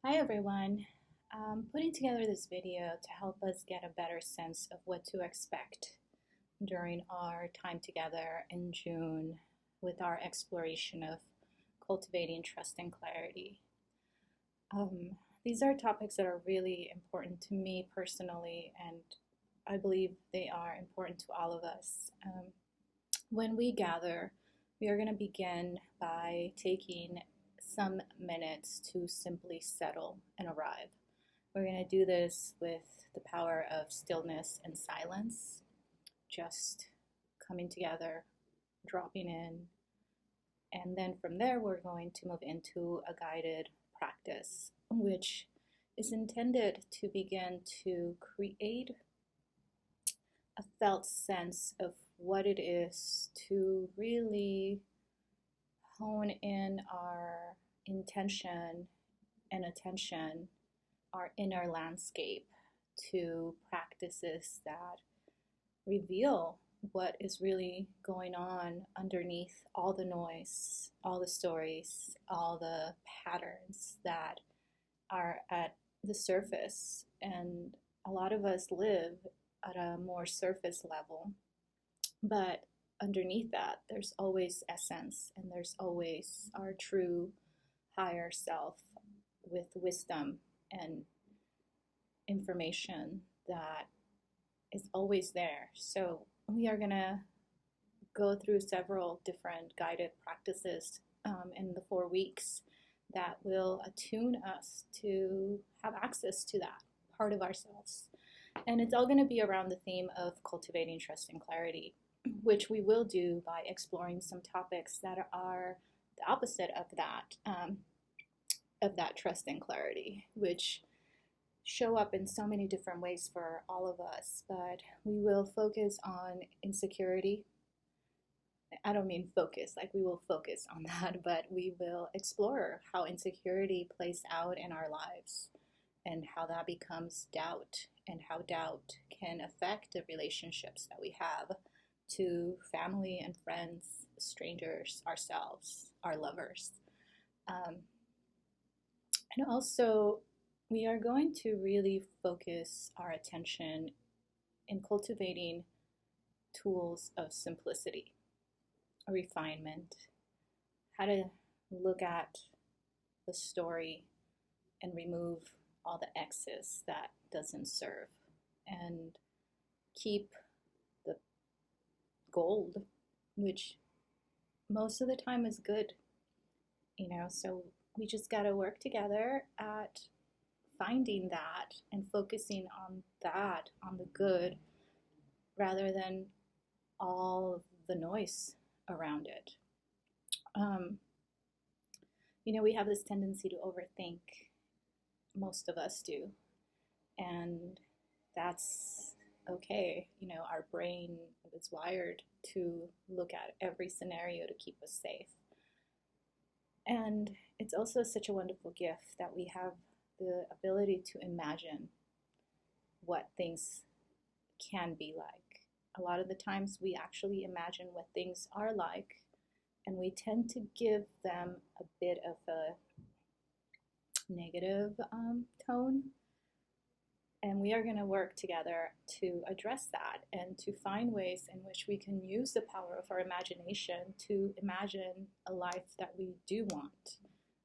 Hi everyone. I'm putting together this video to help us get a better sense of what to expect during our time together in June with our exploration of cultivating trust and clarity. These are topics that are really important to me personally, and I believe they are important to all of us. When we gather, we are going to begin by taking some minutes to simply settle and arrive. We're going to do this with the power of stillness and silence, just coming together, dropping in, and then from there we're going to move into a guided practice, which is intended to begin to create a felt sense of what it is to really hone in our intention and attention, our inner landscape, to practices that reveal what is really going on underneath all the noise, all the stories, all the patterns that are at the surface. And a lot of us live at a more surface level, but underneath that, there's always essence, and there's always our true higher self with wisdom and information that is always there. So we are going to go through several different guided practices in the 4 weeks that will attune us to have access to that part of ourselves. And it's all going to be around the theme of cultivating trust and clarity, which we will do by exploring some topics that are the opposite of that trust and clarity, which show up in so many different ways for all of us. But we will focus on insecurity. I don't mean focus, like we will focus on that, but we will explore how insecurity plays out in our lives and how that becomes doubt, and how doubt can affect the relationships that we have to family and friends, strangers, ourselves, our lovers. And also, we are going to really focus our attention in cultivating tools of simplicity, refinement, how to look at the story and remove all the excess that doesn't serve, and keep the gold, which most of the time is good, so we just got to work together at finding that and focusing on that, on the good, rather than all the noise around it. We have this tendency to overthink. Most of us do. And that's okay. Our brain is wired to look at every scenario to keep us safe. And it's also such a wonderful gift that we have the ability to imagine what things can be like. A lot of the times we actually imagine what things are like, and we tend to give them a bit of a negative tone. And we are going to work together to address that and to find ways in which we can use the power of our imagination to imagine a life that we do want,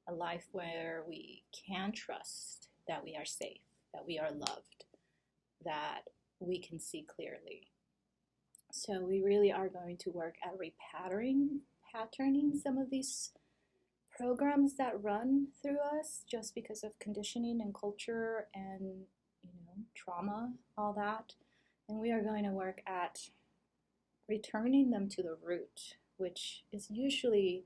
a life where we can trust that we are safe, that we are loved, that we can see clearly. So we really are going to work at repatterning some of these programs that run through us just because of conditioning and culture and trauma, all that. And we are going to work at returning them to the root, which is usually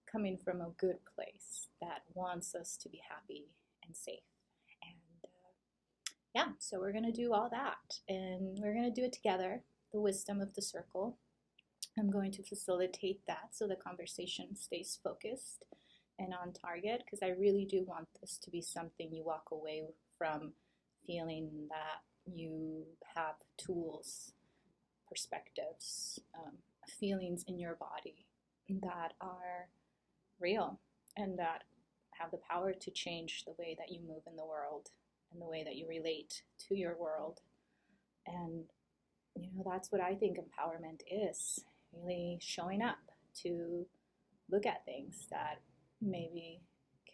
coming from a good place that wants us to be happy and safe. And so we're going to do all that, and we're going to do it together, the wisdom of the circle. I'm going to facilitate that so the conversation stays focused and on target, because I really do want this to be something you walk away from feeling that you have tools, perspectives, feelings in your body that are real and that have the power to change the way that you move in the world and the way that you relate to your world. And, that's what I think empowerment is, really showing up to look at things that maybe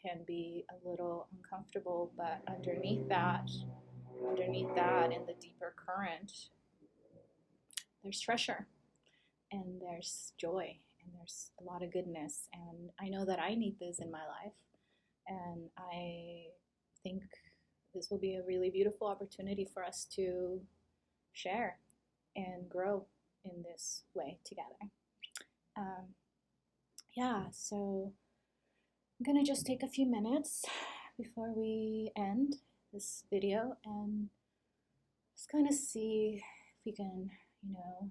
can be a little uncomfortable, but underneath that in the deeper current, there's treasure and there's joy and there's a lot of goodness. And I know that I need this in my life. And I think this will be a really beautiful opportunity for us to share and grow in this way together. So I'm gonna just take a few minutes before we end this video and just kind of see if we can, if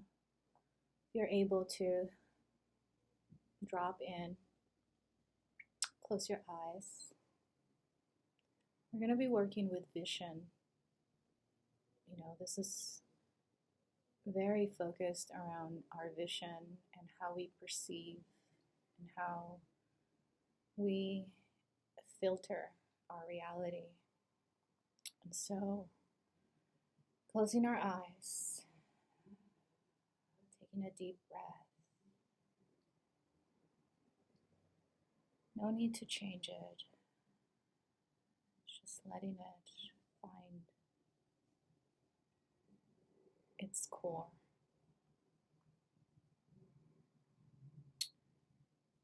you're able to drop in, close your eyes. We're going to be working with vision. This is very focused around our vision and how we perceive and how we filter our reality. And so, closing our eyes, taking a deep breath. No need to change it. Just letting it find its core.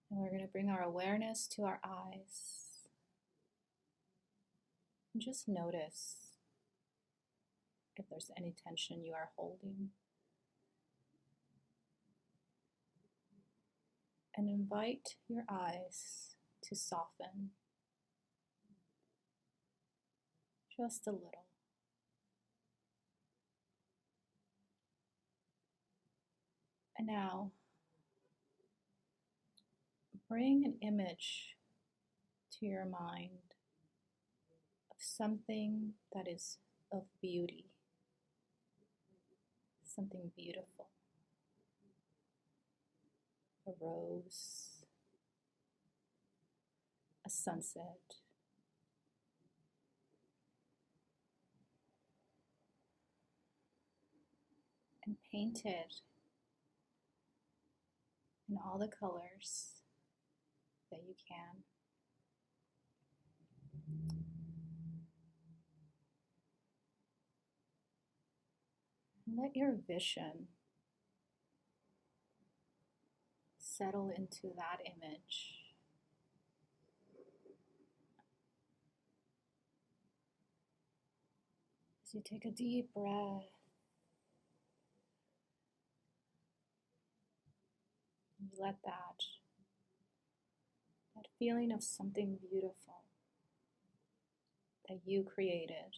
And we're going to bring our awareness to our eyes. And just notice if there's any tension you are holding. And invite your eyes to soften just a little. And now, bring an image to your mind of something that is of beauty, something beautiful. A rose, a sunset, and paint it in all the colors that you can. And let your vision settle into that image. As you take a deep breath, you let that feeling of something beautiful that you created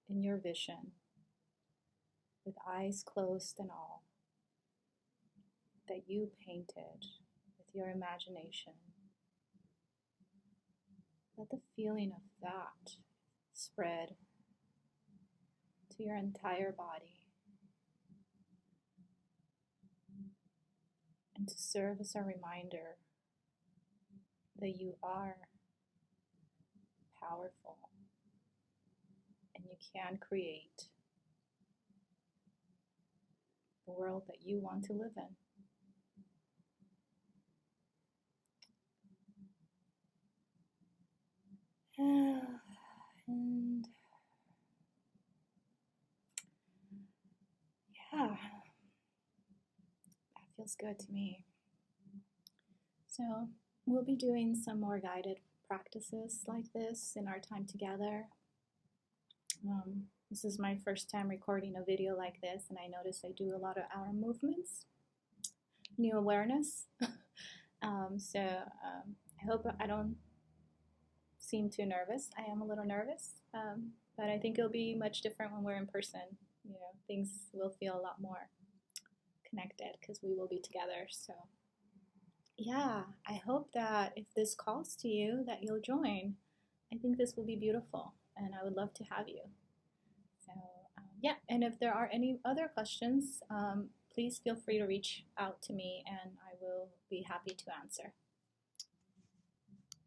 in your vision, with eyes closed and all, that you painted with your imagination. Let the feeling of that spread to your entire body and to serve as a reminder that you are powerful and you can create the world that you want to live in. And yeah, that feels good to me. So we'll be doing some more guided practices like this in our time together. This is my first time recording a video like this, and I notice I do a lot of arm movements, new awareness. I hope I don't seem too nervous. I am a little nervous, but I think it'll be much different when we're in person. Things will feel a lot more connected because we will be together. So yeah, I hope that if this calls to you, that you'll join. I think this will be beautiful, and I would love to have you. So yeah, and if there are any other questions, please feel free to reach out to me, and I will be happy to answer.